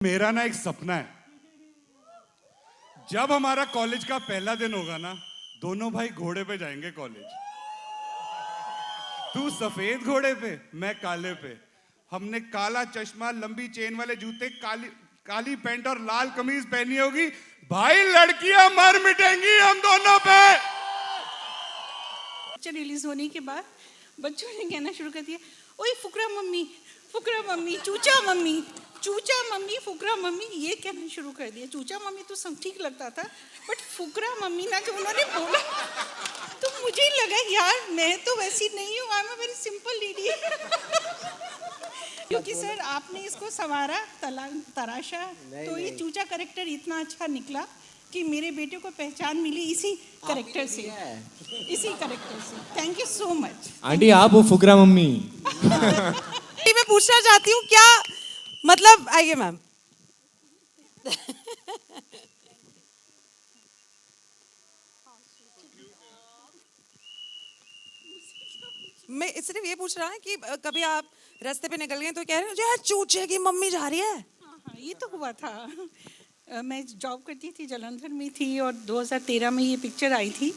मेरा ना एक सपना है, जब हमारा कॉलेज का पहला दिन होगा ना, दोनों भाई घोड़े पे जाएंगे कॉलेज। तू सफेद घोड़े पे, मैं काले पे। हमने काला चश्मा, लंबी चेन वाले जूते, काली पैंट और लाल कमीज पहनी होगी। भाई लड़कियां मर मिटेंगी हम दोनों पे। पिक्चर रिलीज होने के बाद बच्चों ने कहना शुरू कर दिया, ओए फुकरा मम्मी, चूचा मम्मी, चूचा मम्मी, फुकरा मम्मी, ये कहना शुरू कर दिया। चूचा मम्मी तो सब ठीक लगता था, बट फुकरा मम्मी ना जब उन्होंने बोला तो मुझे ही लगा यार मैं तो वैसी नहीं हूँ, I am a very simple lady. क्योंकि सर आपने इसको संवारा, तराशा, तो ये चूचा करेक्टर इतना अच्छा निकला कि मेरे बेटे को पहचान मिली इसी करेक्टर से, thank you so much. Aunty आप वो फुकरा मम्मी। मैं पूछना चाहती हूँ क्या मतलब, आइए मैम। मैं सिर्फ ये पूछ रहा है कि कभी आप रास्ते पे निकल गए तो कह रहे हो यार चूचे की मम्मी जा रही है। हाँ, ये तो हुआ था। मैं जॉब करती थी, जालंधर में थी, और 2013 में ये पिक्चर आई थी।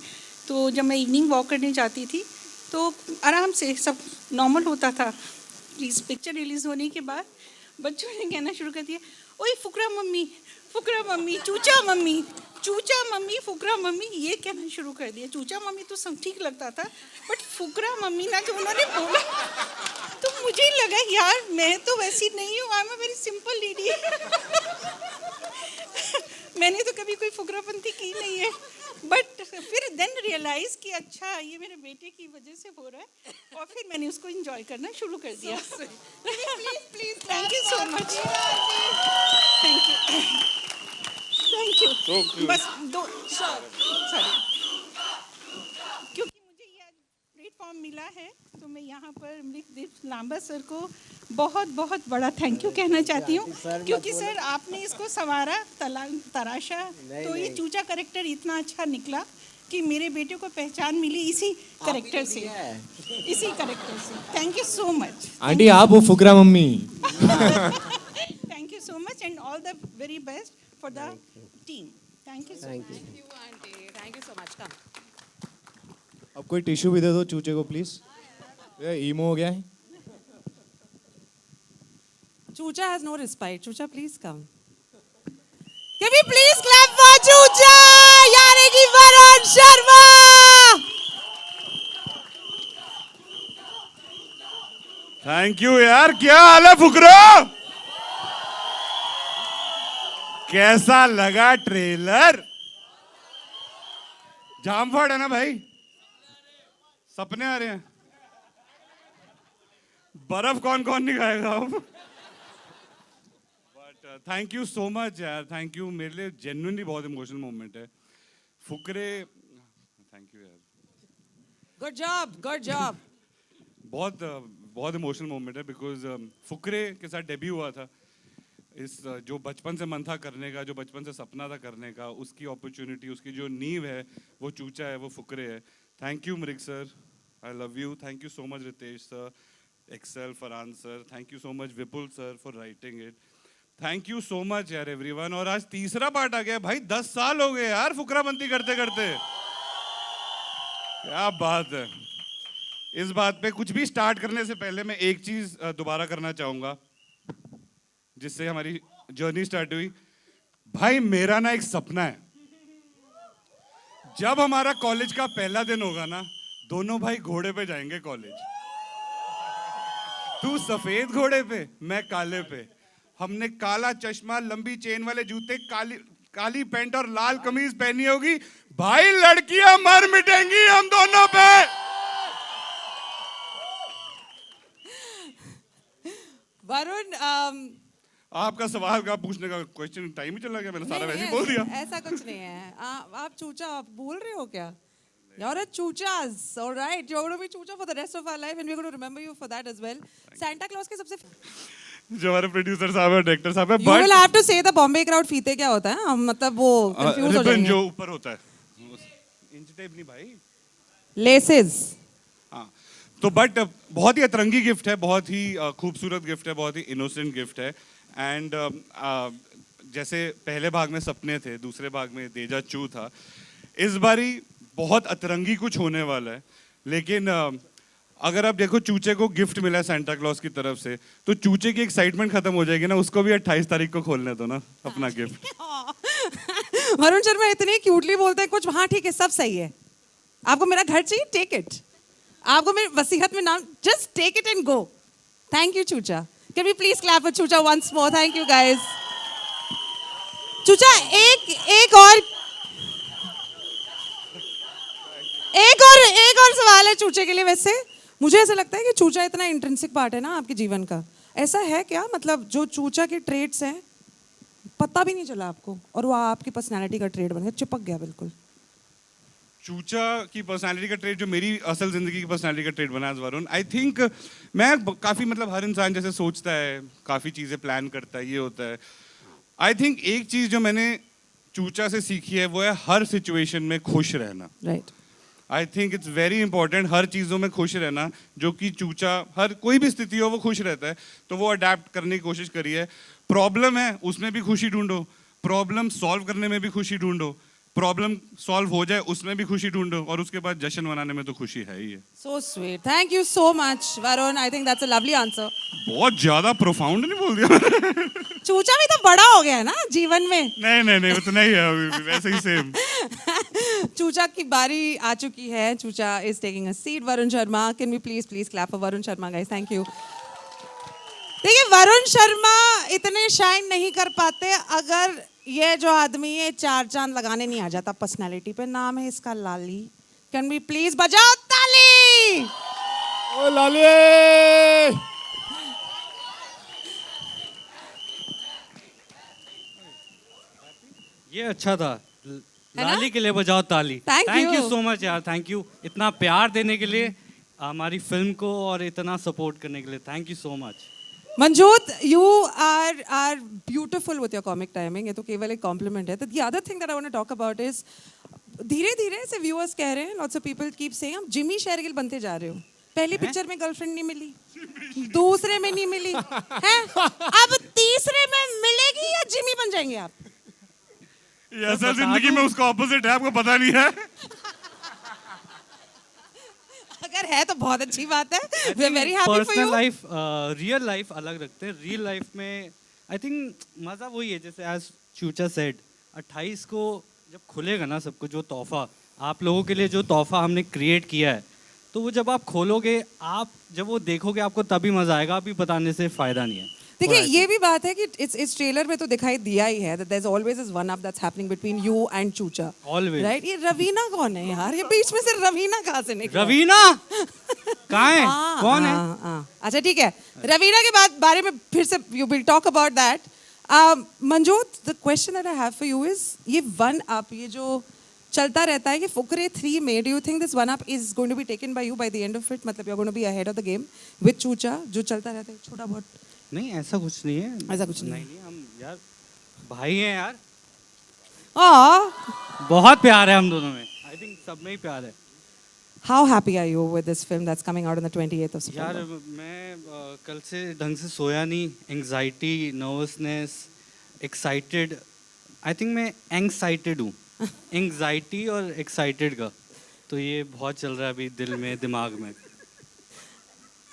तो जब मैं इवनिंग वॉक करने जाती थी तो आराम से सब नॉर्मल होता था। इस पिक्चर रिलीज होने के बाद बच्चों ने कहना शुरू कर दिया, ओए फुकरा मम्मी, चूचा मम्मी, फुकरा मम्मी, ये कहना शुरू कर दिया। चूचा मम्मी तो सब ठीक लगता था, बट फुकरा मम्मी ना जब उन्होंने बोला तो मुझे ही लगा यार मैं तो वैसी नहीं हूँ, I am a very simple lady. मैंने तो कभी कोई फुकरापंती की नहीं है, बट फिर देन रियलाइज कि अच्छा ये मेरे बेटे की वजह से हो रहा है, और फिर मैंने उसको एंजॉय करना शुरू कर दिया। Please thank you so much, thank you. बस दो सॉरी, क्योंकि मुझे ये आज प्लेटफॉर्म मिला है तो मैं यहाँ पर अमृतदीप लांबा सर को बहुत बहुत बड़ा थैंक यू कहना चाहती हूँ, क्योंकि सर आपने इसको संवारा, तराशा, तो ये चूचा करेक्टर इतना अच्छा निकला कि मेरे बेटे को पहचान मिली इसी करेक्टर से, thank you so much. Aunty आप वो फुकरा mummy. Thank you so much and all the very best for the team. Thank you so much. Thank you so much. कम अब कोई टिश्यू भी दे दो चूचे को प्लीज, ईमो हो गया है। चूचा has no respite. चूचा please come. Can we please clap for चूचा, यानी कि वरुण शर्मा। थैंक यू यार, क्या हाल है फुकरा? कैसा लगा ट्रेलर? जामफड़ है ना भाई, सपने आ रहे हैं। बर्फ कौन कौन नहीं खाएगा अब? But thank you so much यार, थैंक यू। मेरे लिए जेन्युइनली बहुत इमोशनल मोमेंट है। फुकरे, थैंक यू यार। Good job. बहुत इमोशनल मोमेंट है, बिकॉज फुकरे के साथ डेब्यू हुआ था। इस जो बचपन से मन था करने का, जो बचपन से सपना था करने का, उसकी अपॉर्चुनिटी, उसकी जो नींव है वो चूचा है, वो फुकरे है। Thank you Mrig sir, I love you. Thank you so much Ritesh sir, Excel, Farhan sir, thank you so much Vipul sir for writing it. Thank you so much यार एवरीवन। और आज तीसरा पार्ट आ गया भाई, 10 साल हो गए यार फुकराबंदी करते करते। क्या बात है। इस बात पे कुछ भी स्टार्ट करने से पहले मैं एक चीज दोबारा करना चाहूंगा जिससे हमारी जर्नी स्टार्ट हुई। भाई मेरा ना एक सपना है, जब हमारा कॉलेज का पहला दिन होगा ना, दोनों भाई घोड़े पे जाएंगे कॉलेज। तू सफेद घोड़े पे, मैं काले पे। हमने काला चश्मा, लंबी चेन वाले जूते, काली पैंट और लाल कमीज पहनी होगी। भाई लड़कियां मर मिटेंगी हम दोनों पे। वरुण, आपका सवाल का पूछने का क्वेश्चन टाइम ही चला गया, मैंने सारा वैसे ही बोल दिया। ऐसा कुछ नहीं है। आप चूचा आप बोल रहे हो क्या? You're a choochas, all right. You're going to be choocha for the rest of our life, and we're going to remember you for that as well. Santa Claus के सबसे जो हमारे प्रोड्यूसर साहब है, डायरेक्टर साहब है, You will have to say the Bombay crowd फीते क्या होता है? हम मतलब वो confuse हो जाएंगे। जो ऊपर होता है, इंच टेप नहीं भाई, Laces. हाँ। तो बट बहुत ही अतरंगी गिफ्ट है, बहुत ही खूबसूरत गिफ्ट है, बहुत ही इनोसेंट गिफ्ट है। एंड जैसे पहले भाग में सपने थे, दूसरे भाग में देजा चू था, इस बारी बहुत अतरंगी कुछ होने वाला है। लेकिन अगर आप देखो, चूचे को गिफ्ट मिला है सेंटा क्लॉज की तरफ से, तो चूचे की एक्साइटमेंट खत्म हो जाएगी ना, उसको भी 28 तारीख को खोलने दो ना अपना गिफ्ट। वरुण शर्मा इतने क्यूटली बोलते हैं कुछ, हाँ ठीक है सब सही है, आपको मेरा घर चाहिए, टेक इट, आपको मेरी वसीयत में नाम, just take it and go. Thank you Choocha, can we please clap for Choocha once more, thank you guys. Choocha एक और सवाल है चूचे के लिए। वैसे मुझे ऐसा लगता है कि चूचा इतना इंट्रिंसिक पार्ट है ना आपके जीवन का, ऐसा है क्या, मतलब जो चूचा के ट्रेड्स हैं पता भी नहीं चला आपको और वो आपकी पर्सनालिटी का ट्रेड बन गया, चिपक गया बिल्कुल? चूचा की पर्सनालिटी का ट्रेड जो मेरी असल जिंदगी की पर्सनालिटी का ट्रेड बना है वरुण, आई थिंक मैं काफ़ी, मतलब हर इंसान जैसे सोचता है, काफ़ी चीज़ें प्लान करता है, ये होता है। आई थिंक एक चीज़ जो मैंने चूचा से सीखी है वो है हर सिचुएशन में खुश रहना। Right. I think it's very important हर चीज़ों में खुश रहना, जो कि चूचा हर कोई भी स्थिति हो वो खुश रहता है, तो वो अडेप्ट करने की कोशिश करी है। प्रॉब्लम है उसमें भी खुशी ढूंढो, प्रॉब्लम सॉल्व करने में भी खुशी ढूंढो, प्रॉब्लम सॉल्व हो जाए उसमें भी खुशी ढूंढो, और उसके बाद जश्न मनाने में तो खुशी है ही है। So sweet. Thank you so much, Varun. I think that's a lovely answer. बहुत ज्यादा प्रोफाउंड नहीं बोल दिया? चूचा भी तो बड़ा हो गया है ना जीवन में। नहीं उतना ही है अभी भी, वैसे ही सेम। चूचा की बारी आ चुकी है। चूचा is taking a seat. Varun Sharma, can we please clap for Varun Sharma, guys? Thank you. देखिए, वरुण शर्मा इतने शाइन नहीं कर पाते अगर ये जो आदमी है 4 चांद लगाने नहीं आ जाता पर्सनालिटी पे। नाम है इसका लाली। कैन वी प्लीज बजाओ ताली? ओ लाली! ये अच्छा था, है ना? लाली के लिए बजाओ ताली। Thank thank you you. So much यार, थैंक यू इतना प्यार देने के लिए हमारी फिल्म को और इतना सपोर्ट करने के लिए, thank you so much. Manjot, you are beautiful with your comic timing. ये तो केवल एक compliment है. The other thing that I want to talk about is धीरे-धीरे से viewers कह रहे हैं, lots of people keep saying आप जिमी शेरगिल बनते जा रहे हो। पहली पिक्चर में गर्लफ्रेंड नहीं मिली, दूसरे में नहीं मिली, हैं? अब तीसरे में मिलेगी या जिमी बन जाएंगे आप? ये असल जिंदगी में उसका ऑपोजिट है, आपको पता नहीं है? अगर है तो बहुत अच्छी बात है। We are very happy for personal you. Life, real life अलग रखते हैं। रियल लाइफ में आई थिंक मज़ा वही है, जैसे एज चूचा सेड, 28 को जब खुलेगा ना सबको, जो तोहफा आप लोगों के लिए, जो तोहफा हमने क्रिएट किया है, तो वो जब आप खोलोगे, आप जब वो देखोगे, आपको तभी मज़ा आएगा। अभी बताने से फ़ायदा नहीं है। देखिए, ये भी बात है कि इस ट्रेलर में तो दिखाई दिया ही है that there's always this one up that's happening between you and चूचा। Always. Right? ये रवीना कौन है यार? ये बीच में से रवीना कहाँ से निकला? रवीना कहाँ है? कौन है? अच्छा ठीक है, रवीना के बाद बारे में फिर से you will talk about that. Manjot, the question that I have for you is ये one up, ये जो चलता रहता है कि फुकरे 3 में, do you think this one up is going to be taken by you by the end of it? मतलब you're going to be ahead of the game with चूचा, जो चलता रहता है छोटा बहुत? नहीं, ऐसा कुछ नहीं है। ऐसा कुछ नहीं है। नहीं, हम यार भाई हैं यार, हाँ। बहुत प्यार है हम दोनों में। आई थिंक सब में ही प्यार है। How happy are you with this film that's coming out on the 28th of यार September? मैं कल से ढंग से सोया नहीं, anxiety, nervousness, excited. I think मैं एंग्जाइटेड हूँ, एंग्जाइटी और एक्साइटेड का, तो ये बहुत चल रहा है अभी दिल में, दिमाग में।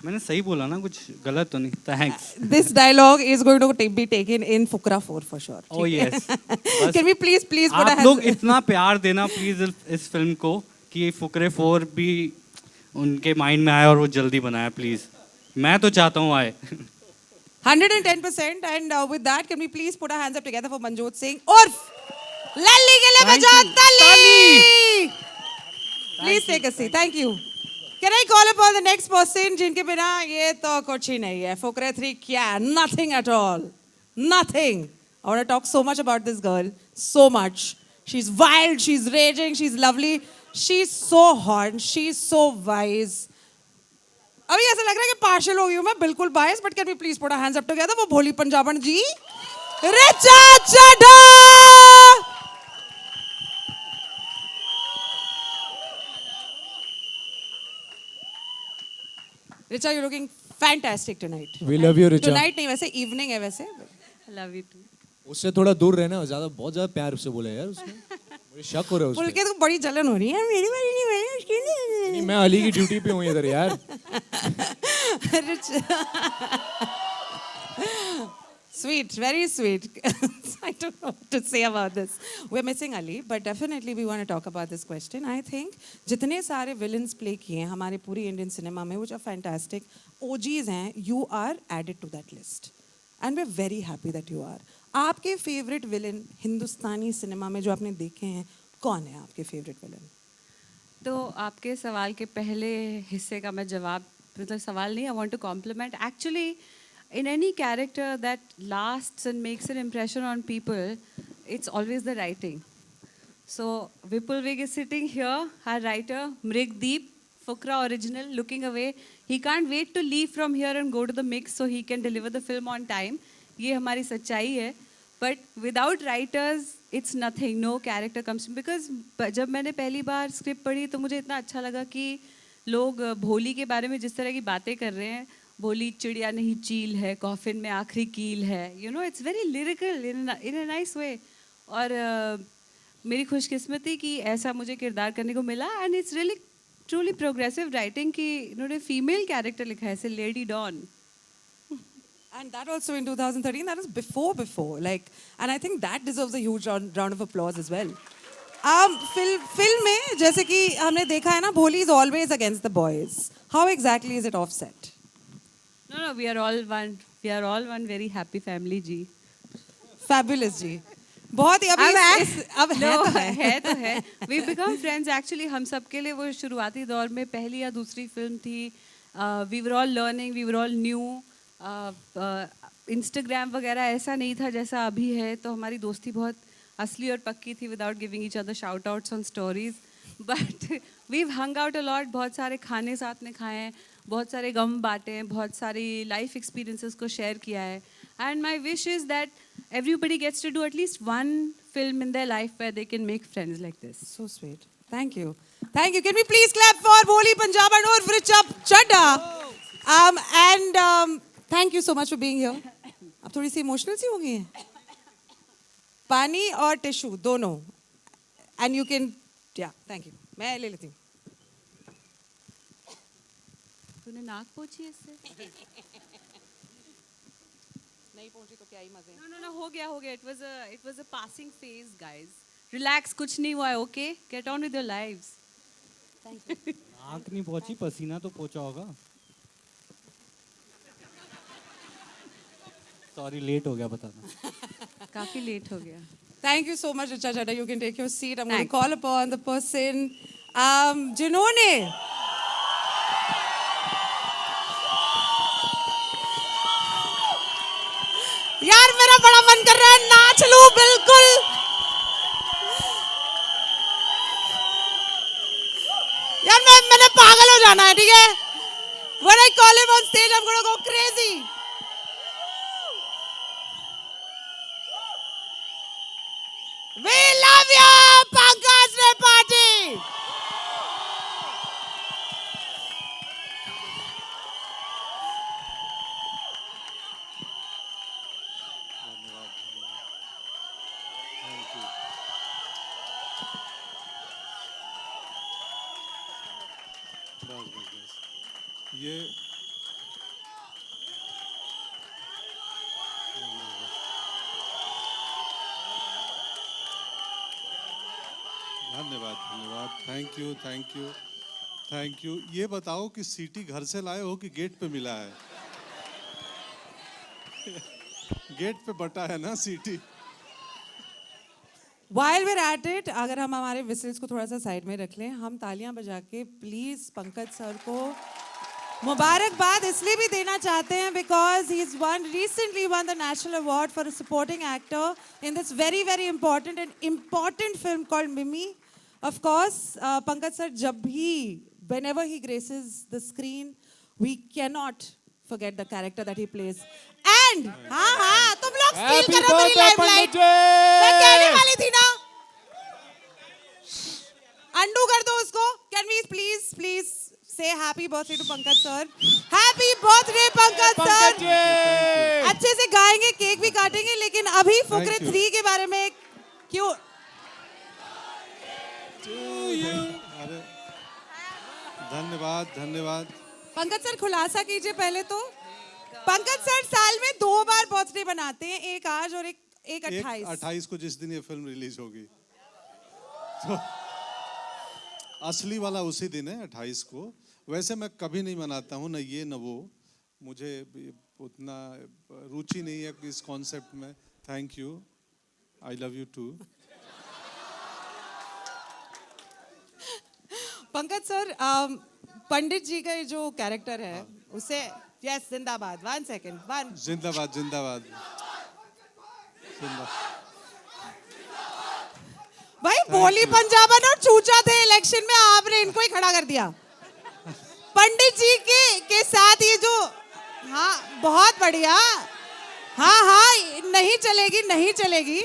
मैंने सही बोला ना, कुछ गलत तो नहीं? Thanks. This dialogue is going to be taken in Fukra 4 for sure. Oh yes. बस Can we please put a आप hand? लोग इतना प्यार देना प्लीज इस फिल्म को कि फुकरे 4 भी उनके माइंड में आए और वो जल्दी बनाए प्लीज। मैं तो चाहता हूँ आए। 110%. And with that, can we please put our hands up together for Manjot Singh? Urf! Lalli ke liye Thank bajaao you. tali! Please take a seat. Thank you. Can I call upon the next person जिनके बिना ये तो कुछ ही नहीं है? फुकरे 3 क्या? Nothing at all. Nothing. I want to talk so much about this girl. So much. She's wild. She's raging. She's lovely. She's so hot. She's so wise. अभी ऐसा लग रहा है कि पार्शल हो गई हूँ मैं, बिल्कुल bias, but can we please put our hands up together वो भोली पंजाबन जी, Richa Chadha. Richa, you're looking fantastic tonight. We love you, Richa. Tonight नहीं, वैसे evening है वैसे. Love you too. उससे थोड़ा दूर रहना, ज्यादा बहुत ज्यादा प्यार से बोला यार उसने, मुझे शक हो रहा है उस पे। पुलकित को बड़ी जलन हो रही है, मेरी बारी नहीं बनी उसकी नहीं, मैं अली की ड्यूटी पे हूँ इधर यार। Sweet, very sweet. I don't know what to say about this. We're missing Ali, but definitely we want to talk about this question. I think जितने सारे villains play किए हैं हमारे पूरी Indian cinema में, which are fantastic, OGs हैं, you are added to that list. And we're very happy that you are. आपके favorite villain हिंदुस्तानी cinema में जो आपने देखे हैं, कौन है आपके favorite villain? तो आपके सवाल के पहले हिस्से का मैं जवाब, मतलब सवाल नहीं, I want to compliment actually in any character that lasts and makes an impression on people, it's always the writing. So Vipul Vig is sitting here, our writer, Mrigdeep, Fukra original, looking away. He can't wait to leave from here and go to the mix so he can deliver the film on time. ये हमारी सच्चाई है. But without writers, it's nothing. No character comes. Because जब मैंने पहली बार script पढ़ी तो मुझे इतना अच्छा लगा कि लोग भोली के बारे में जिस तरह की बातें कर रहे हैं, भोली चिड़िया नहीं चील है, कॉफिन में आखिरी कील है, you know it's very lyrical in a nice way. और मेरी खुशकिस्मती कि ऐसा मुझे किरदार करने को मिला, and it's really truly progressive writing कि इन्होंने फीमेल कैरेक्टर लिखा है, ऐसे lady don. And that also in 2013, that was before, like, and I think that deserves a huge round of applause as well. Film में जैसे कि हमने देखा है ना, भोली is always against the boys. How exactly is it offset? No, we are all one. We are all one very happy family, ji. Fabulous जी. बहुत ही अब है तो है. We become friends actually. हम सब के लिए वो शुरुआती दौर में पहली या दूसरी फिल्म थी. We were all learning, we were all new. Instagram वगैरह ऐसा नहीं था जैसा अभी है, तो हमारी दोस्ती बहुत असली और पक्की थी without giving each other shout outs on stories. But we've hung out a lot. बहुत सारे खाने साथ में खाए हैं, बहुत सारे गम बांटे हैं, बहुत सारी लाइफ एक्सपीरियंसेस को शेयर किया है. And my wish is that everybody gets to do at least one film in their life where they can make friends like this. So sweet. Thank you. Thank you. Can we please clap for Bholi Punjab and Urf Richa Chadda? And thank you so much for being here. अब थोड़ी सी emotional सी हो गई है. पानी और tissue दोनों. And you can, yeah, thank you. मैं ले लेती हूँ. तूने नाक पोंछी इससे? नहीं पहुंची तो क्या ही मजे. No, हो गया. It was a passing phase, guys. Relax, कुछ नहीं हुआ है, okay? Get on with your lives. नाक नहीं पहुंची, पसीना तो पहुंचा होगा. सॉरी, लेट हो गया बताना. काफी लेट हो गया. Thank you so much, Richa Chadda. You can take your seat. I'm going to call upon the person जिन्होंने यार मेरा बड़ा मन कर रहा है नाच लूं बिल्कुल. यार मैंने पागल हो जाना है, ठीक है. When I call him on stage, I'm going to go crazy. We love you, Pankaj Tripathi. ये धन्यवाद. Thank you. ये बताओ कि सीटी घर से लाए हो कि गेट पे मिला है? गेट पे बटा है ना सीटी. While we're at it, अगर हम हमारे whistles को थोड़ा सा साइड में रख लें, हम तालियां बजा के प्लीज पंकज सर को मुबारकबाद इसलिए भी देना चाहते हैं because he's recently won the National Award for a supporting actor in this very important film called Mimi. Of course, Pankaj sir, जब भी whenever he graces the screen, we cannot forget the character that he plays. And हाँ तुम लोग steal करो मेरी limelight. मैं कहने वाली थी ना. Undo कर दो उसको. Can we please Say happy birthday to Pankaj sir. Happy birthday Pankaj sir. अच्छे से गाएंगे, केक भी काटेंगे, लेकिन अभी फुकरे you. 3 के बारे में क्यों? अरे धन्यवाद धन्यवाद। पंकज सर खुलासा कीजिए पहले तो। पंकज सर साल में 2 बार बर्थडे बनाते हैं, एक आज और एक 28। 28 को जिस दिन ये फिल्म रिलीज होगी, तो असली वाला उसी दिन है 28 को। वैसे मैं कभी नहीं मनाता हूँ, न ये न वो, मुझे उतना रुचि नहीं है इस कॉन्सेप्ट में। Thank you, I love you too. Pankaj sir, Pandit ji का जो कैरेक्टर है उसे, यस जिंदाबाद, 1 सेकंड, 1 जिंदाबाद जिंदाबाद जिंदाबाद। भाई बोली पंजाबन और चूचा थे इलेक्शन में, आपने इनको ही खड़ा कर दिया। पंडित जी के साथ ये जो, हाँ बहुत बढ़िया, हाँ नहीं चलेगी, नहीं चलेगी।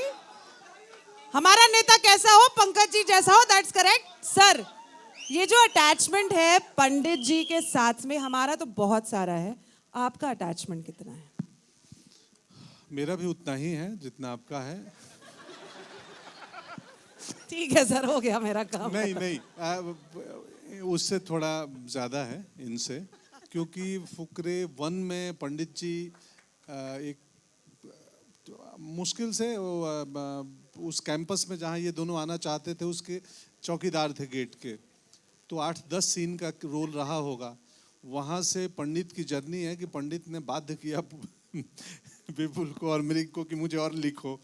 हमारा नेता कैसा हो, पंकज जी जैसा हो, दैट्स करेक्ट सर। ये जो अटैचमेंट है पंडित जी के साथ में, हमारा तो बहुत सारा है, आपका अटैचमेंट कितना है? मेरा भी उतना ही है जितना आपका है। ठीक है सर, हो गया मेरा काम। नहीं नहीं, उससे थोड़ा ज़्यादा है इनसे, क्योंकि फुकरे 1 में पंडित जी एक मुश्किल से उस कैंपस में जहाँ ये दोनों आना चाहते थे उसके चौकीदार थे गेट के, तो 8-10 सीन का रोल रहा होगा। वहाँ से पंडित की जर्नी है कि पंडित ने बाध्य किया विपुल को और मृग को कि मुझे और लिखो।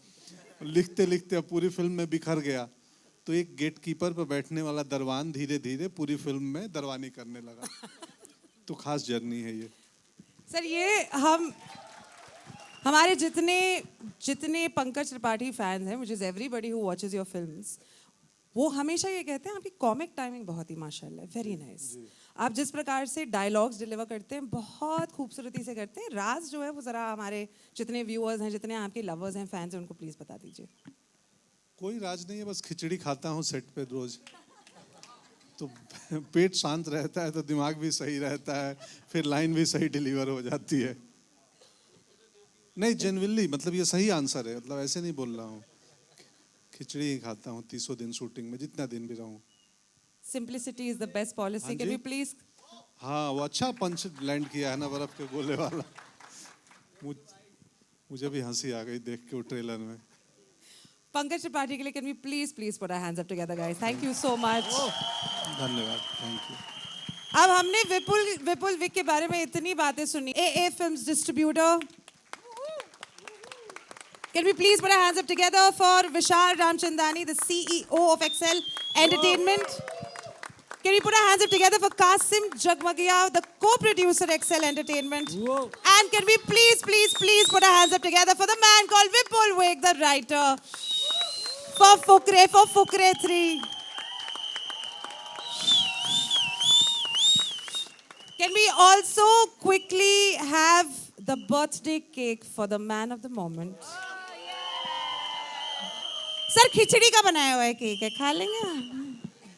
लिखते लिखते अब पूरी फिल्म में बिखर गया, तो एक गेट कीपर पर बैठने वाला दरवान धीरे धीरे पूरी फिल्म में दरवानी करने लगा। तो खास जर्नी है ये सर। ये हमारे जितने पंकज त्रिपाठी फैंस हैं, which is everybody who watches your films, वो हमेशा ये कहते हैं आपकी कॉमिक टाइमिंग बहुत ही माशाल्लाह, वेरी नाइस। आप जिस प्रकार से डायलॉग्स डिलीवर करते हैं बहुत खूबसूरती से करते हैं। राज जो है वो ज़रा हमारे जितने व्यूअर्स हैं, जितने आपके लवर्स हैं, फैंस हैं, उनको प्लीज़ बता दीजिए। कोई राज नहीं है, बस खिचड़ी खाता हूँ सेट पे रोज, तो पेट शांत रहता है तो दिमाग भी सही रहता है, फिर लाइन भी सही डिलीवर हो जाती है। नहीं जेन्युइनली, मतलब ये सही आंसर है, मतलब ऐसे नहीं बोल रहा हूँ। खिचड़ी ही खाता हूँ 30 दिन शूटिंग में, जितना दिन भी रहूँ। Simplicity is the best policy. Can you please? हाँ, वो अच्छा पंच लैंड किया है ना, बर्फ के गोले वाला। मुझे भी हंसी आ गई देख के वो ट्रेलर में। पंकज त्रिपाठी के लिए can we please put our hands up together guys. Thank you so much. धन्यवाद, थैंक यू। अब हमने विपुल विक के बारे में इतनी बातें सुनी। A films distributor, can we please put our hands up together for Vishal Ramchandani, the CEO of Excel Entertainment? Can we put our hands up together for Kasim Jagmagia, the co-producer Excel Entertainment? And can we please put our hands up together for the man called Vipul Wake, the writer for Fukre 3. Can we also quickly have the birthday cake for the man of the moment? Sir खिचड़ी का बनाया हुआ है cake है, खा लेंगे?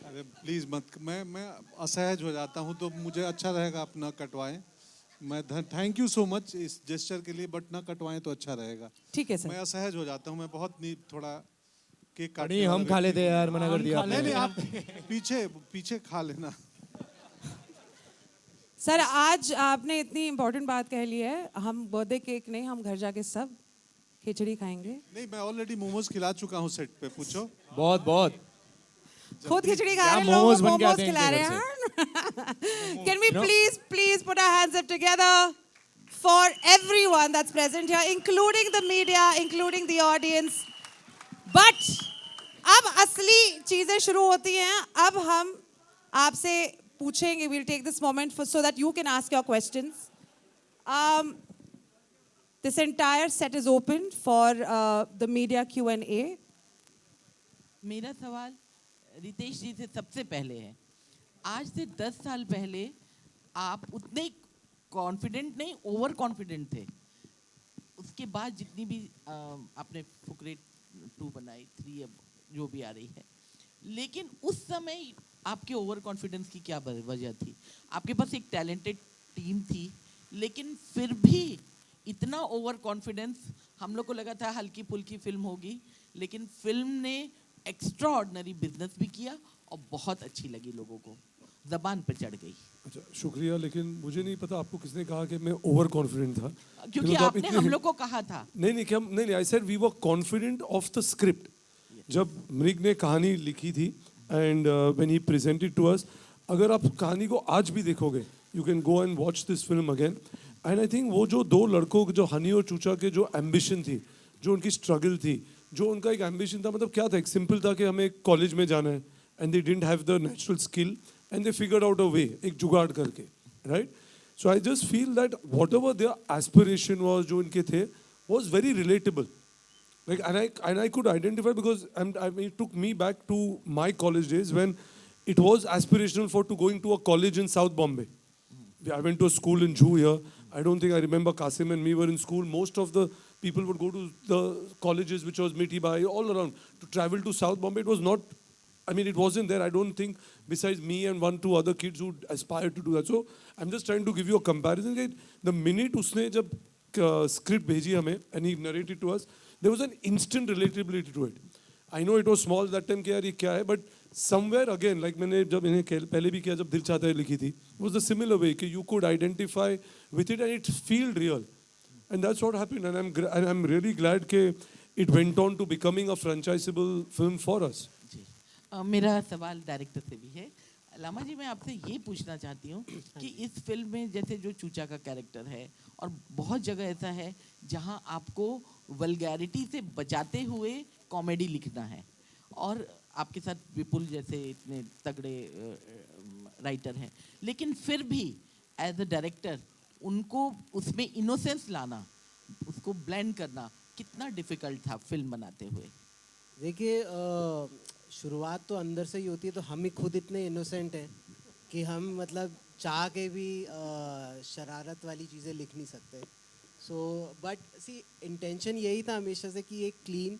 अरे please मत, मैं असहज हो जाता हूँ, तो मुझे अच्छा रहेगा आप ना कटवाएं। मैं थैंक यू सो मच इस जेस्चर के लिए, बट ना कटवाएं तो अच्छा रहेगा। ठीक है सर। मैं असहज हो जाता हूँ, मैं बहुत थोड़ा केक काटने नहीं, हम वाला खा व्यक्ति लेते यार, मना कर दिया आपने। नहीं आप पीछे खा लेना। सर आज आपने इतनी इम्पोर्टेंट बात कह ली है, हम बर्थडे केक नहीं, हम घर जाके सब खिचड़ी खाएंगे। नहीं, मैं ऑलरेडी मोमोज खिला चुका हूँ सेट पे, पूछो। बहुत खुद खिचड़ी खा क्या रहे हैं, लोगों मोमोज को बन के मोमोज आते हैं खिला इनके रहे घर हैं। Can we please put our hands up together for everyone that's present here, including the media, including the audience. But अब असली चीजें शुरू होती हैं। अब हम आपसे पूछेंगे, we'll take this moment so that you can ask your questions. This entire set is open for the media Q&A. मेरा सवाल रितेश जी से सबसे पहले है। आज से 10 साल पहले आप उतने कॉन्फिडेंट नहीं, ओवर कॉन्फिडेंट थे। उसके बाद जितनी भी आपने फुकरे 2 बनाई, 3 अब जो भी आ रही है, लेकिन उस समय आपके ओवर कॉन्फिडेंस की क्या वजह थी? आपके पास एक टैलेंटेड टीम थी, लेकिन फिर भी इतना ओवर कॉन्फिडेंस, हम लोग को लगा था हल्की फुल्की फिल्म होगी, लेकिन फिल्म ने एक्स्ट्रा ऑर्डिनरी बिजनेस भी किया और बहुत अच्छी लगी लोगों को, जबान पे चढ़ गई। अच्छा शुक्रिया, लेकिन मुझे नहीं पता आपको किसने कहा कि मैं ओवर कॉन्फिडेंट था, क्योंकि तो आप आपने इतने- हम लोग को कहा था। नहीं नहीं, I said we were confident of the script. जब मृग ने कहानी लिखी थी and when he presented to us, अगर आप कहानी को आज भी देखोगे, you can go and watch this film again, and I think वो जो दो लड़कों जो हनी और चूचा के जो एम्बिशन थी, जो उनकी स्ट्रगल थी, जो उनका एक एम्बिशन था, मतलब क्या था, एक सिंपल था कि हमें कॉलेज में जाना है, and they didn't have the natural skill and they figured out a way, एक जुगाड़ करके, right? So I just feel that whatever their aspiration was, जो इनके थे, was very relatable. Like, and I could identify because it took me back to my college days when it was aspirational for to going to a college in South Bombay. I went to a school in Jew here. I don't think I remember Qasim and me were in school. Most of the people would go to the colleges, which was Mitibai, all around. To travel to South Bombay, it was not, I mean, it wasn't there. I don't think, besides me and one, two other kids who aspired to do that. So I'm just trying to give you a comparison. The minute usne jab script bheji hame and he narrated to us, there was an instant relatability to it. I know it was small that time कि यार ये क्या है, but somewhere again, like मैंने जब इन्हें पहले भी किया, जब दिल चाहता है लिखी थी, it was the similar way कि you could identify with it and it feel real, and that's what happened. And I'm really glad कि it went on to becoming a franchisable film for us. जी मेरा सवाल director से भी है। लामा जी, मैं आपसे ये पूछना चाहती हूँ कि इस फिल्म में जैसे जो चूचा का कैरेक्टर है, और बहुत जगह ऐसा है जहाँ आपको वल्गैरिटी से बचाते हुए कॉमेडी लिखना है, और आपके साथ विपुल जैसे इतने तगड़े राइटर हैं, लेकिन फिर भी एज अ डायरेक्टर उनको उसमें इनोसेंस लाना, उसको ब्लेंड करना कितना डिफिकल्ट था फिल्म बनाते हुए? देखिए, शुरुआत तो अंदर से ही होती है, तो हम ही खुद इतने इनोसेंट हैं कि हम मतलब चाह के भी शरारत वाली चीज़ें लिख नहीं सकते. सो बट सी, इंटेंशन यही था हमेशा से कि एक क्लीन,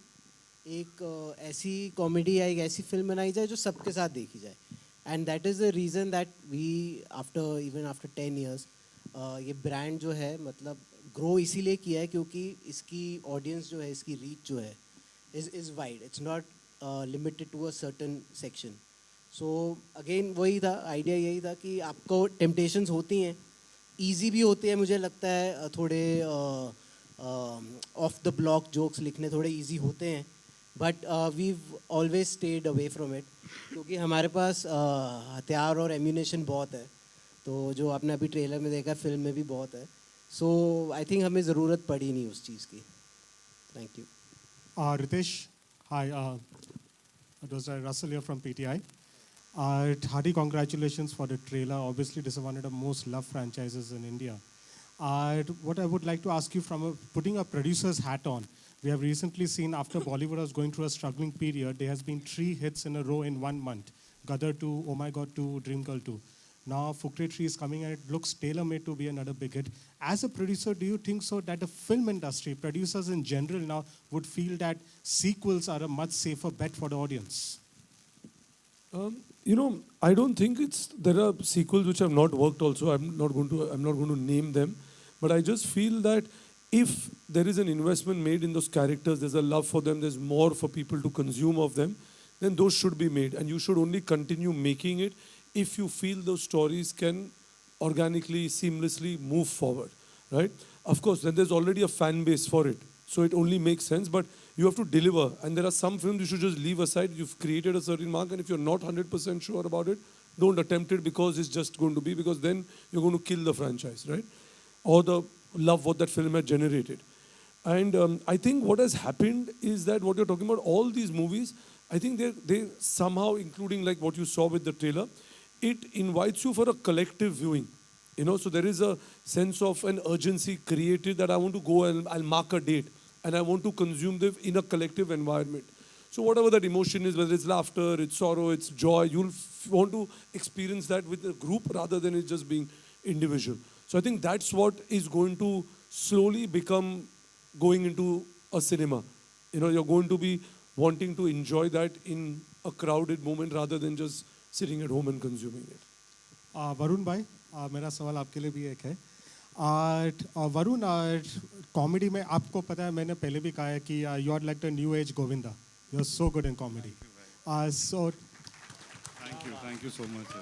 एक ऐसी कॉमेडी या एक ऐसी फिल्म बनाई जाए जो सबके साथ देखी जाए. And that is the reason that we after 10 years ये ब्रांड जो है मतलब ग्रो इसीलिए किया है क्योंकि इसकी ऑडियंस जो है, इसकी रीच जो है is wide. It's not limited to a certain section. So again वही था, आइडिया यही था कि आपको टेम्पटेशंस होती हैं, ईजी भी होते हैं, मुझे लगता है थोड़े ऑफ द ब्लॉक जोक्स लिखने थोड़े ईजी होते हैं, but we always stayed away from it क्योंकि हमारे पास हथियार और एम्यूनेशन बहुत है, तो जो आपने अभी ट्रेलर में देखा, फिल्म में भी बहुत है. सो आई थिंक हमें ज़रूरत पड़ी नहीं उस चीज़ की. Thank you. Ritesh, hi. It was Russell here from PTI. Hearty congratulations for the trailer. Obviously, this is one of the most loved franchises in India. What I would like to ask you, from putting a producer's hat on, we have recently seen after Bollywood was going through a struggling period, there has been 3 hits in a row in 1 month. Gadar 2, Oh My God 2, Dream Girl 2. Now Fukre 3 is coming and it looks tailor-made to be another big hit. As a producer, do you think so that the film industry, producers in general now, would feel that sequels are a much safer bet for the audience? You know, I don't think there are sequels which have not worked also. I'm not going to name them, but I just feel that if there is an investment made in those characters, there's a love for them, there's more for people to consume of them, then those should be made, and you should only continue making it if you feel those stories can organically, seamlessly move forward, right? Of course, then there's already a fan base for it, so it only makes sense, but you have to deliver. And there are some films you should just leave aside. You've created a certain mark, and if you're not 100% sure about it, don't attempt it because it's just going to be, because then you're going to kill the franchise, right? Or the love what that film had generated. And I think what has happened is that what you're talking about, all these movies, I think they somehow, including like what you saw with the trailer, it invites you for a collective viewing. You know, so there is a sense of an urgency created that I want to go and I'll mark a date and I want to consume them in a collective environment. So whatever that emotion is, whether it's laughter, it's sorrow, it's joy, you'll want to experience that with a group rather than it just being individual. So I think that's what is going to slowly become going into a cinema. You know, you're going to be wanting to enjoy that in a crowded moment rather than just sitting at home and consuming it. Varun भाई मेरा सवाल आपके लिए भी एक है Varun comedy में आपको पता है मैंने पहले भी कहा है कि you are like the new age Govinda you are so good in comedy so Thank you so much.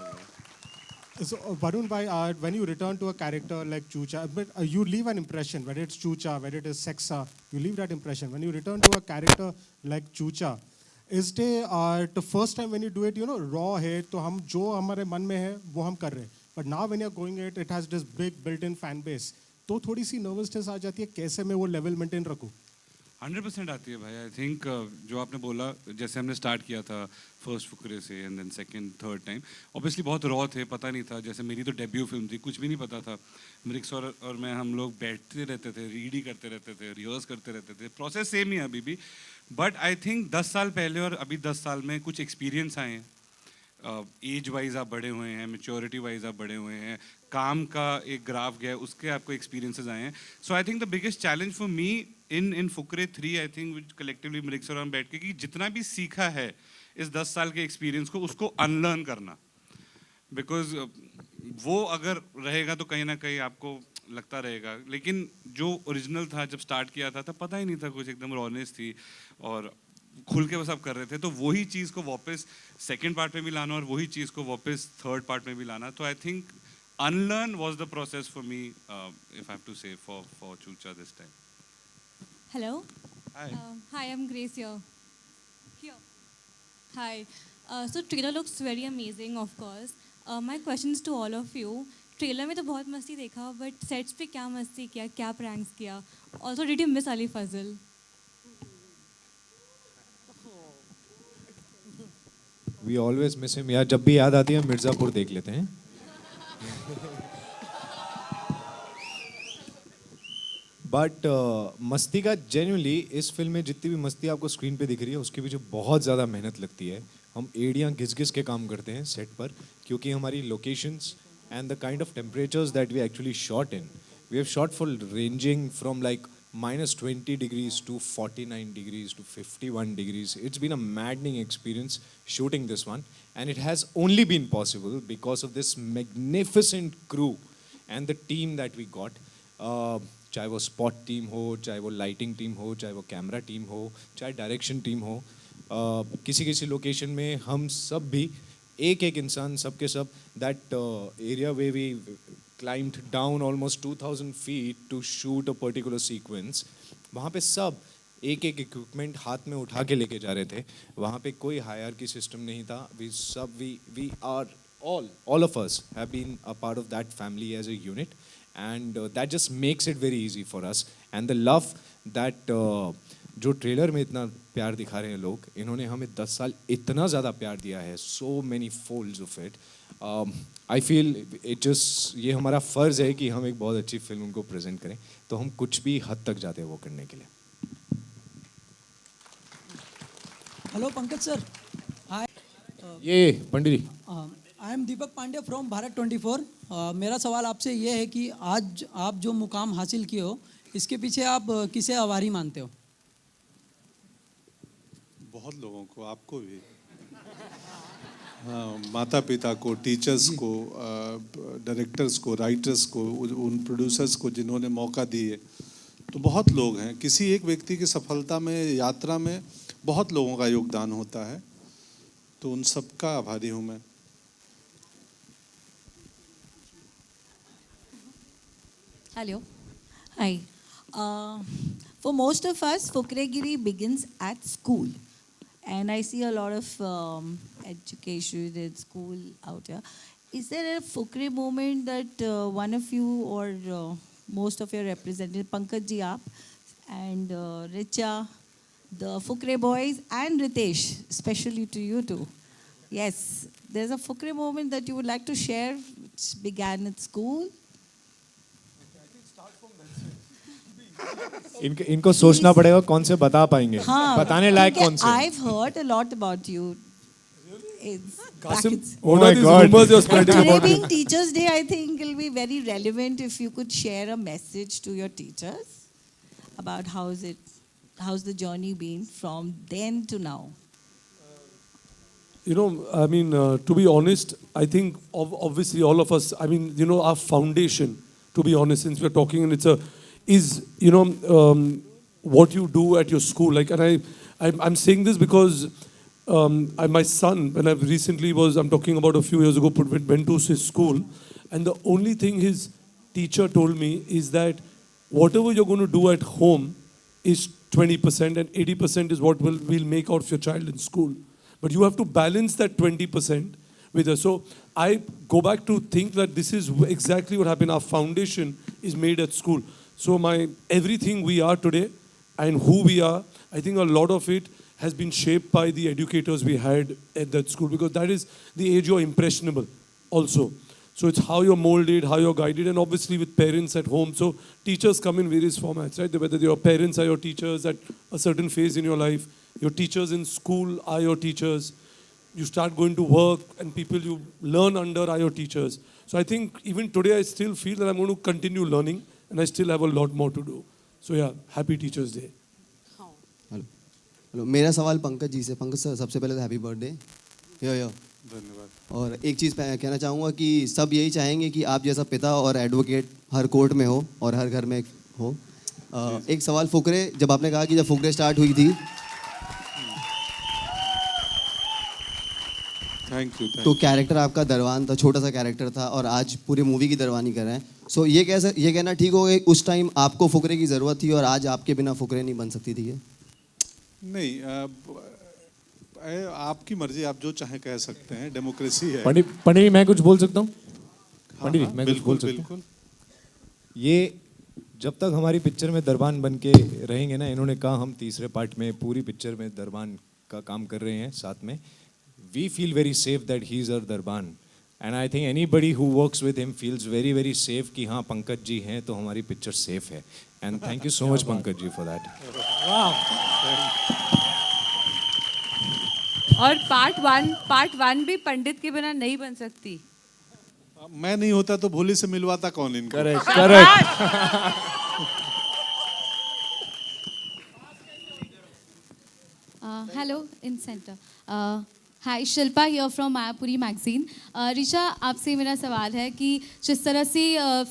So, Varun bhai, when you return to a character like Chucha, but you leave an impression, whether it's Chucha, whether it is Sexa, you leave that impression. When you return to a character like Chucha, is it the first time when you do it, you know, raw है, तो हम जो हमारे मन में है वो हम कर रहे हैं. But now when you're going it has this big built-in fan base. तो थोड़ी सी nervousness आ जाती है, कैसे मैं वो level maintain रखूँ? 100% आती है भाई. आई थिंक जो आपने बोला, जैसे हमने स्टार्ट किया था फर्स्ट फुकरे से and then second third time, obviously बहुत रॉ थे, पता नहीं था. जैसे मेरी तो डेब्यू फिल्म थी, कुछ भी नहीं पता था. मृक्स और मैं हम लोग बैठते रहते थे, रीड ही करते रहते थे, रिहर्स करते रहते थे. प्रोसेस सेम ही है अभी भी. बट आई थिंक 10 साल पहले और अभी 10 साल में कुछ एक्सपीरियंस आए हैं. एज वाइज आप बड़े हुए हैं, मेच्योरिटी वाइज आप बड़े हुए हैं, काम का एक ग्राफ गया, उसके आपको एक्सपीरियंसेस आए हैं. So I think the biggest challenge for me in Fukrey 3 I think which collectively मृक्स और हम बैठ के कि जितना भी सीखा है इस 10 साल के एक्सपीरियंस को, उसको अनलर्न करना. बिकॉज वो अगर रहेगा तो कहीं ना कहीं आपको लगता रहेगा. लेकिन जो ओरिजिनल था जब स्टार्ट किया था तब पता ही नहीं था कुछ, एकदम रॉनेस थी और खुल के बस आप कर रहे थे. तो वही चीज़ को वापस सेकेंड पार्ट में भी लाना और वही चीज़ को वापस थर्ड पार्ट में भी लाना. तो I think unlearn was the process for me if I have to say for Choocha this time. Hello. Hi. Hi, I'm Grace here. Here. Hi. So trailer looks very amazing, of course. My question is to all of you. Trailer में तो बहुत मस्ती देखा, but sets पे क्या मस्ती किया, क्या प्रैंक्स किया? Also did you miss Ali Fazal? We always miss him यार. जब भी याद आती है मिर्ज़ापुर देख लेते हैं. बट मस्ती का जेन्युइनली इस फिल्म में जितनी भी मस्ती आपको स्क्रीन पे दिख रही है उसके पीछे बहुत ज़्यादा मेहनत लगती है. हम एड़ियाँ घिस घिस के काम करते हैं सेट पर, क्योंकि हमारी locations and the kind of temperatures that we actually shot in. We have shot for ranging from like -20 degrees to 49 degrees to 51 degrees. It's been a maddening experience shooting this one, and it has only been possible because of this magnificent crew and the team that we got. चाहे वो spot team हो, चाहे वो lighting team हो, चाहे वो camera team हो, चाहे डायरेक्शन टीम हो. किसी किसी लोकेशन में हम सब भी एक एक इंसान सबके सब that area way we climbed down almost 2000 feet to shoot a particular sequence. वहाँ पे सब एक एक इक्विपमेंट हाथ में उठा के लेके जा रहे थे. वहाँ पे कोई हायरार्की सिस्टम नहीं था. We are all of us have been a part of that family as a unit, and that just makes it very easy for us. And the love that जो ट्रेलर में इतना प्यार दिखा रहे हैं लोग, इन्होंने हमें 10 साल इतना ज़्यादा प्यार दिया है. So many folds of it. I feel it just ये हमारा फ़र्ज़ है कि हम एक बहुत अच्छी फिल्म उनको प्रेजेंट करें. तो हम कुछ भी हद तक जाते हैं वो करने के लिए. Hello Pankaj sir. हाय. ये Pandit ji. I am Deepak Pandey from Bharat 24. मेरा सवाल आपसे ये है कि आज आप जो मुकाम हासिल किए हो, इसके पीछे आप किसे आभारी मानते हो? बहुत लोगों को, आपको भी. हाँ, माता पिता को, टीचर्स को, डायरेक्टर्स को, राइटर्स को, उन प्रोड्यूसर्स को जिन्होंने मौका दिए. तो बहुत लोग हैं. किसी एक व्यक्ति की सफलता में, यात्रा में बहुत लोगों का योगदान होता है. तो उन सबका आभारी हूँ मैं. Hello. Hi. For most of us, Fukregiri begins at school. And I see a lot of education in school out here. Is there a Fukre moment that one of you or most of your representatives, Pankaj ji aap, and Richa, the Fukre boys, and Ritesh, especially to you two. Yes, there's a Fukre moment that you would like to share, which began at school. इनको सोचना पड़ेगा कौन से बता पाएंगे. हाँ, बताने लायक कौन से. I've heard a lot about you. Qasim, oh my God. Today being Teachers' Day, I think it'll be very relevant if you could share a message to your teachers about how's the journey been from then to now? You know, I mean, to be honest, I think obviously all of us, I mean, you know, our foundation, to be honest, since we're talking, and is, you know, what you do at your school. Like, and I'm saying this because my son, when I'm talking about a few years ago, went to his school, and the only thing his teacher told me is that whatever you're going to do at home is 20%, and 80% is what we'll make out of your child in school. But you have to balance that 20% with us. So I go back to think that this is exactly what happened. Our foundation is made at school. So everything we are today and who we are, I think a lot of it has been shaped by the educators we had at that school, because that is the age you're impressionable also. So it's how you're molded, how you're guided, and obviously with parents at home. So teachers come in various formats, right? Whether your parents are your teachers at a certain phase in your life, your teachers in school are your teachers, you start going to work and people you learn under are your teachers. So I think even today I still feel that I'm going to continue learning and I still have a lot more to do. So yeah, happy Teachers Day. Hello, मेरा सवाल पंकज जी से। Pankaj sir, सबसे पहले तो happy birthday. यो धन्यवाद। और एक चीज़ कहना चाहूँगा कि सब यही चाहेंगे कि आप जैसा पिता और एडवोकेट हर कोर्ट में हो और हर घर में हो। एक सवाल फुकरे, जब आपने कहा कि जब फुकरे स्टार्ट हुई थी तो कैरेक्टर आपका दरवान था, छोटा सा कैरेक्टर था, और आज पूरी मूवी की दरवानी कर रहे हैं। सो ये कहना ठीक हो गया उस टाइम आपको फुकरे की ज़रूरत थी और आज आपके बिना फुकरे नहीं बन सकती थी? नहीं, आपकी मर्जी, आप जो चाहे कह सकते हैं, डेमोक्रेसी है। पंडित मैं कुछ बोल सकता हूँ? पंडित मैं कुछ बोल सकता हूँ? ये जब तक हमारी पिक्चर में दरबान बन के रहेंगे ना, इन्होंने कहा हम तीसरे पार्ट में पूरी पिक्चर में दरबान का काम कर रहे हैं साथ में, we feel very safe that he is our Darban, and I think anybody who works with him feels very very safe कि हाँ पंकज जी हैं तो हमारी पिक्चर सेफ है, and thank you so much Pankaj ji for that. और पार्ट वन भी पंडित के बिना नहीं बन सकती। मैं नहीं होता तो भोली से मिलवाता कौन इनको? Correct. Hello, in center. Hi, Shilpa here from Mayapuri magazine. Richa, आपसे मेरा सवाल है कि जिस तरह से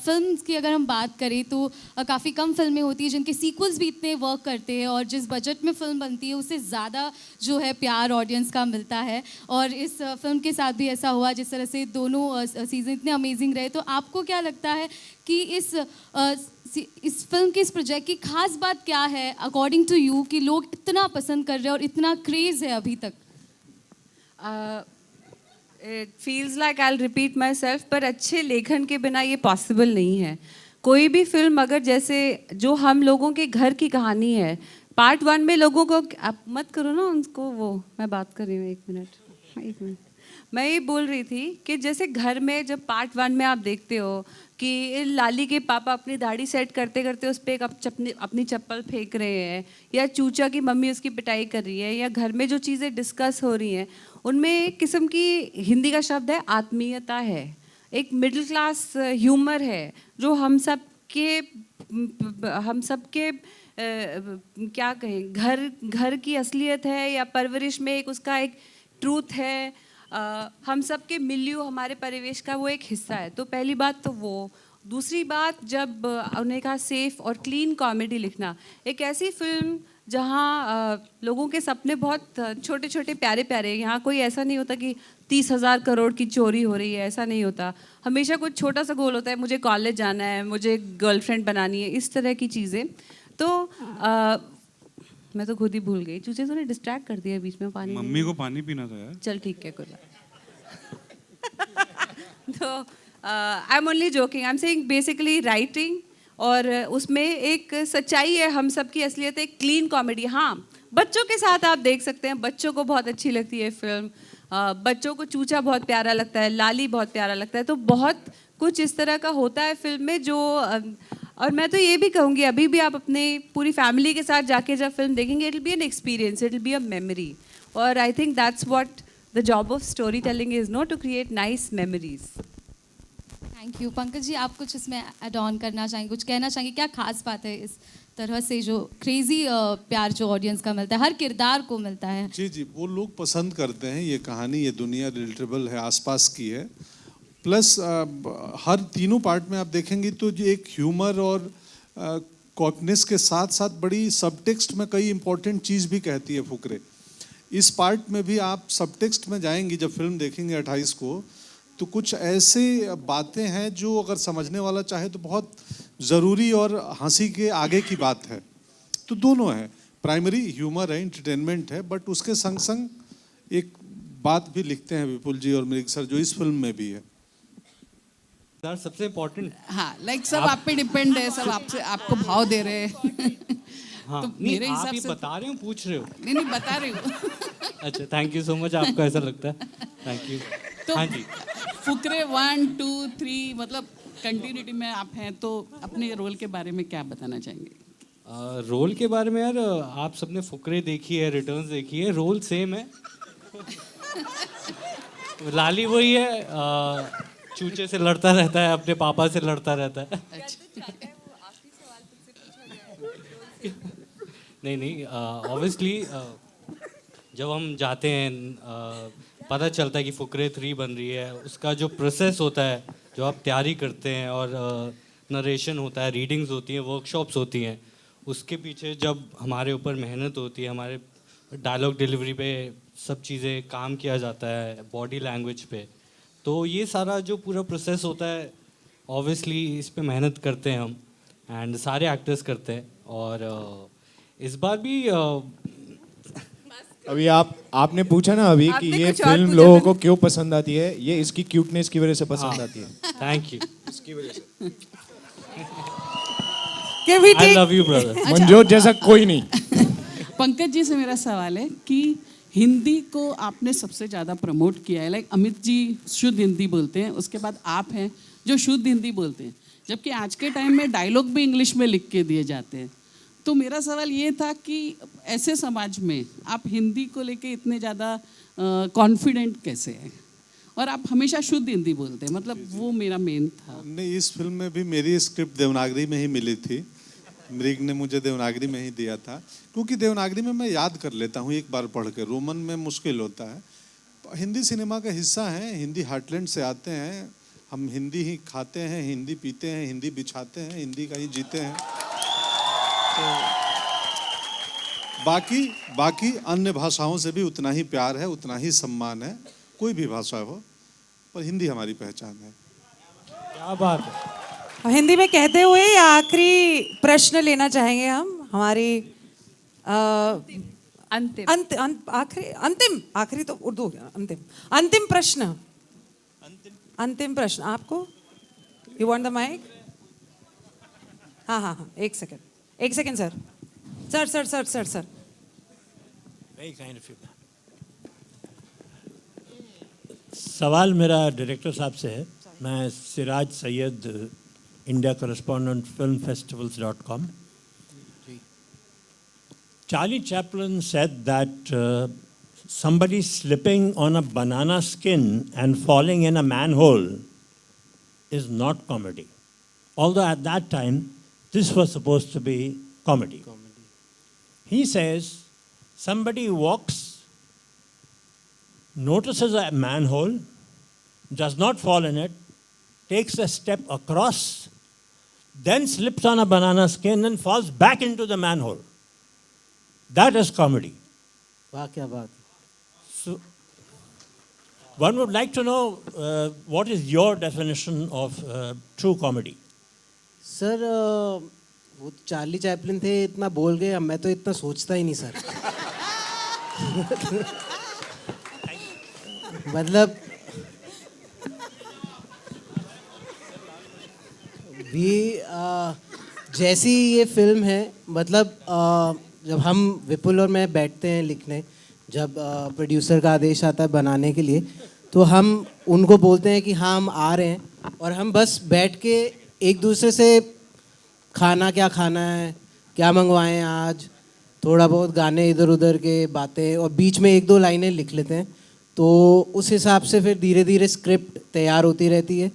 फिल्म की अगर हम बात करें तो काफ़ी कम फिल्में होती हैं जिनके सीक्वल्स भी इतने वर्क करते हैं, और जिस बजट में फिल्म बनती है उससे ज़्यादा जो है प्यार ऑडियंस का मिलता है, और इस फिल्म के साथ भी ऐसा हुआ। जिस तरह से दोनों सीज़न इतने अमेजिंग रहे, तो आपको क्या लगता है कि इस फिल्म के इस प्रोजेक्ट की खास बात क्या है अकॉर्डिंग टू यू कि लोग इतना पसंद कर रहे हैं और इतना क्रेज़ है अभी तक? It feels like I'll repeat myself, पर अच्छे लेखन के बिना ये पॉसिबल नहीं है। कोई भी फिल्म अगर जैसे जो हम लोगों के घर की कहानी है, पार्ट वन में लोगों को, आप मत करो ना उनको, वो मैं बात कर रही हूँ, एक मिनट मैं ये बोल रही थी कि जैसे घर में जब पार्ट वन में आप देखते हो कि लाली के पापा अपनी दाढ़ी सेट करते करते उस पर अपनी चप्पल फेंक रहे हैं, या चूचा की मम्मी उसकी पिटाई कर रही है, या घर में जो चीज़ें डिस्कस हो रही हैं उनमें एक किस्म की, हिंदी का शब्द है आत्मीयता है, एक मिडिल क्लास ह्यूमर है जो हम सब के क्या कहें, घर की असलियत है, या परवरिश में एक उसका एक ट्रूथ है, हम सब के मिलियो, हमारे परिवेश का वो एक हिस्सा है। तो पहली बात तो वो। दूसरी बात, जब उन्होंने कहा सेफ और क्लीन कॉमेडी लिखना, एक ऐसी फिल्म जहाँ लोगों के सपने बहुत छोटे छोटे प्यारे प्यारे, यहाँ कोई ऐसा नहीं होता कि 30,000 करोड़ की चोरी हो रही है, ऐसा नहीं होता। हमेशा कुछ छोटा सा गोल होता है, मुझे कॉलेज जाना है, मुझे गर्लफ्रेंड बनानी है, इस तरह की चीज़ें। तो मैं तो खुद ही भूल गई, चूचे तो ने डिस्ट्रैक्ट कर दिया बीच में। पानी, मम्मी को पानी पीना था यार। चल ठीक है, कोई बात। तो I am only joking, I am saying basically writing, और उसमें एक सच्चाई है, हम सब की असलियत है, क्लीन कॉमेडी। हाँ, बच्चों के साथ आप देख सकते हैं, बच्चों को बहुत अच्छी लगती है फिल्म, बच्चों को चूचा बहुत प्यारा लगता है, लाली बहुत प्यारा लगता है, तो बहुत कुछ इस तरह का होता है फिल्म में जो, और मैं तो ये भी कहूँगी अभी भी आप अपने पूरी फैमिली के साथ जाके जब फिल्म देखेंगे, it will be an experience, it will be a memory, और I think that's what the job of story telling is, not to create nice memories. Thank you. Pankaj ji, आप कुछ इसमें ऐड ऑन करना चाहेंगे, कुछ कहना चाहेंगे, क्या खास बात है इस तरह से जो क्रेजी प्यार जो ऑडियंस का मिलता है, हर किरदार को मिलता है। जी जी, वो लोग पसंद करते हैं ये कहानी, ये दुनिया रिलेटेबल है, आसपास की है। प्लस हर तीनों पार्ट में आप देखेंगे तो जो एक ह्यूमर और कॉकनेस के साथ साथ बड़ी सबटेक्स्ट में कई इंपॉर्टेंट चीज़ भी कहती है फुकरे। इस पार्ट में भी आप सबटेक्स्ट में जाएंगी जब फिल्म देखेंगे 28 को, तो कुछ ऐसे बातें हैं जो अगर समझने वाला चाहे तो बहुत ज़रूरी और हंसी के आगे की बात है। तो दोनों है, प्राइमरी ह्यूमर है, एंटरटेनमेंट है, बट उसके संग संग एक बात भी लिखते हैं विपुल जी और मृग सर, जो इस फिल्म में भी है। सबसे इम्पोर्टेंट, हाँ, लाइक सब आप पे डिपेंड है, सब आपसे आपको भाव दे रहे हैं। हाँ, तो मेरे आप हिसाब ये से बता रहे हो, पूछ रहे हो? नहीं बता रही हूँ। अच्छा, थैंक यू सो मच, आपको ऐसा लगता है, थैंक यू। तो हाँ जी, फुकरे 1, 2, 3 मतलब कंटिन्यूटी में आप हैं, तो अपने रोल के बारे में क्या बताना चाहेंगे? रोल के बारे में यार, आप सबने फुकरे देखी है, रिटर्न्स देखी है, रोल सेम है। लाली वही है, चूचे से लड़ता रहता है, अपने पापा से लड़ता रहता है। नहीं, ऑब्वियसली जब हम जाते हैं पता चलता है कि फुकरे 3 बन रही है, उसका जो प्रोसेस होता है, जो आप तैयारी करते हैं और नरेशन होता है, रीडिंग्स होती हैं, वर्कशॉप्स होती हैं, उसके पीछे जब हमारे ऊपर मेहनत होती है, हमारे डायलॉग डिलीवरी पे सब चीज़ें काम किया जाता है, बॉडी लैंग्वेज पे, तो ये सारा जो पूरा प्रोसेस होता है, ऑब्वियसली इस पे मेहनत करते हैं हम, एंड सारे एक्टर्स करते हैं। और इस बार भी अभी आपने पूछा ना अभी कि आपने ये कुछ और फिल्म पूछा लोगों मैंने। को क्यों पसंद आती है, ये इसकी क्यूटनेस की वजह से पसंद आती है। थैंक यू, इसकी वजह से। Can we I take- love you brother. Manjot जैसा कोई नहीं। पंकज जी से मेरा सवाल है कि हिंदी को आपने सबसे ज़्यादा प्रमोट किया है, लाइक अमित जी शुद्ध हिंदी बोलते हैं, उसके बाद आप हैं जो शुद्ध हिंदी बोलते हैं, जबकि आज के टाइम में डायलॉग भी इंग्लिश में लिख के दिए जाते हैं। तो मेरा सवाल ये था कि ऐसे समाज में आप हिंदी को लेके इतने ज़्यादा कॉन्फिडेंट कैसे हैं, और आप हमेशा शुद्ध हिंदी बोलते हैं, मतलब वो मेरा मेन था। नहीं, इस फिल्म में भी मेरी स्क्रिप्ट देवनागरी में ही मिली थी, मृग ने मुझे देवनागरी में ही दिया था, क्योंकि देवनागरी में मैं याद कर लेता हूँ एक बार पढ़ के, रोमन में मुश्किल होता है। हिंदी सिनेमा का हिस्सा है, हिंदी हार्टलैंड से आते हैं हम, हिंदी ही खाते हैं, हिंदी पीते हैं, हिंदी बिछाते हैं, हिंदी का ही जीते हैं। तो बाकी अन्य भाषाओं से भी उतना ही प्यार है, उतना ही सम्मान है, कोई भी भाषा हो, पर हिंदी हमारी पहचान है। क्या बात है। हिंदी में कहते हुए ये आखिरी प्रश्न लेना चाहेंगे हम, हमारी आखिरी तो उर्दू हो गया, अंतिम प्रश्न आपको। You want the mic? हाँ, एक second sir. Very kind of you. सवाल मेरा डायरेक्टर साहब से है। मैं Siraj Syed, India correspondent filmfestivals.com. Charlie Chaplin said that somebody slipping on a banana skin and falling in a manhole is not comedy. Although at that time, this was supposed to be comedy. He says somebody walks, notices a manhole, does not fall in it, takes a step across, then slips on a banana skin and falls back into the manhole. That is comedy. वाह, क्या बात। So, one would like to know what is your definition of true comedy? Sir वो Charlie Chaplin थे, इतना बोल गए, मैं तो इतना सोचता ही नहीं सर। मतलब भी जैसी ये फिल्म है, मतलब जब हम विपुल और मैं बैठते हैं लिखने, जब प्रोड्यूसर का आदेश आता है बनाने के लिए, तो हम उनको बोलते हैं कि हाँ हम आ रहे हैं, और हम बस बैठ के एक दूसरे से खाना क्या खाना है, क्या मंगवाएं आज, थोड़ा बहुत गाने इधर उधर के बातें, और बीच में 1-2 लाइनें लिख लेते हैं। तो उस हिसाब से फिर धीरे धीरे स्क्रिप्ट तैयार होती रहती है,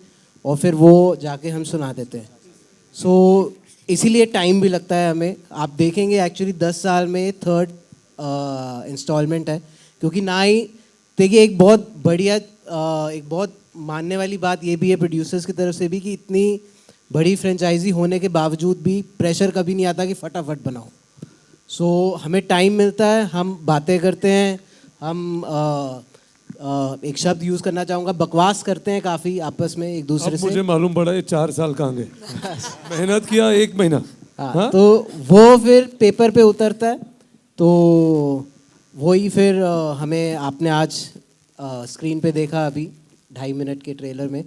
और फिर वो जाके हम सुना देते हैं। सो इसीलिए टाइम भी लगता है हमें। आप देखेंगे एक्चुअली 10 साल में 3rd इंस्टॉलमेंट है, क्योंकि ना ही देखिए एक बहुत बढ़िया एक बहुत मानने वाली बात ये भी है प्रोड्यूसर्स की तरफ से भी कि इतनी बड़ी फ्रेंचाइजी होने के बावजूद भी प्रेशर कभी नहीं आता कि फटाफट बनाओ। सो हमें टाइम मिलता है, हम बातें करते हैं, हम एक शब्द यूज़ करना चाहूँगा, बकवास करते हैं काफ़ी आपस में एक दूसरे अब से। मुझे मालूम पड़ा ये 4 साल कहाँ गए। मेहनत किया 1 महीना। हाँ, तो वो फिर पेपर पे उतरता है, तो वही फिर हमें आपने आज स्क्रीन पे देखा अभी 2.5 मिनट के ट्रेलर में,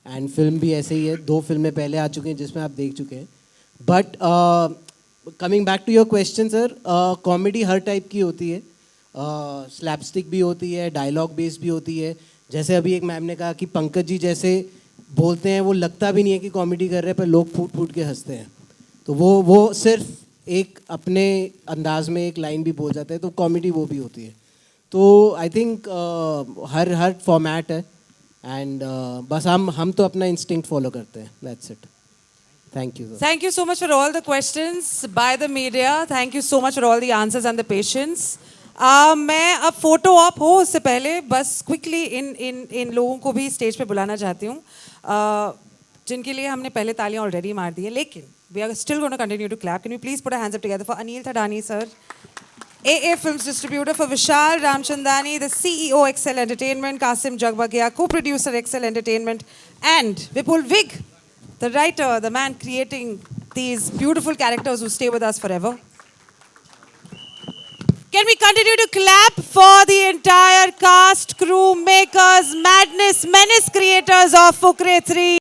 एंड फिल्म भी ऐसे ही है। 2 फिल्में पहले आ चुकी हैं जिसमें आप देख चुके हैं। But coming back to your question sir, comedy हर टाइप की होती है, स्लैपस्टिक भी होती है, डायलॉग बेस्ड भी होती है। जैसे अभी एक मैम ने कहा कि पंकज जी जैसे बोलते हैं वो लगता भी नहीं है कि कॉमेडी कर रहे हैं, पर लोग फूट फूट के हंसते हैं। तो वो सिर्फ एक अपने अंदाज में एक लाइन भी बोल जाते हैं, तो कॉमेडी वो भी होती है। तो आई थिंक हर फॉर्मेट है, एंड बस हम तो अपना इंस्टिंक्ट फॉलो करते हैं। That's it. Thank you. Thank you so much for all the questions by the media. Thank you so much for all the answers and the patience. मैं अब photo op हो उससे पहले बस क्विकली इन लोगों को भी स्टेज पे बुलाना चाहती हूँ, जिनके लिए हमने पहले तालियां ऑलरेडी मार दी है, लेकिन we are still gonna continue to clap. Can you please put a hands up together for Anil Thadani sir, AA Films distributor, for Vishal Ramchandani, the CEO Excel Entertainment, Kasim Jagbagia, co-producer Excel Entertainment, and Vipul Vig, the writer, the man creating these beautiful characters who stay with us forever. Can we continue to clap for the entire cast, crew, makers, madness, menace creators of Fukre 3?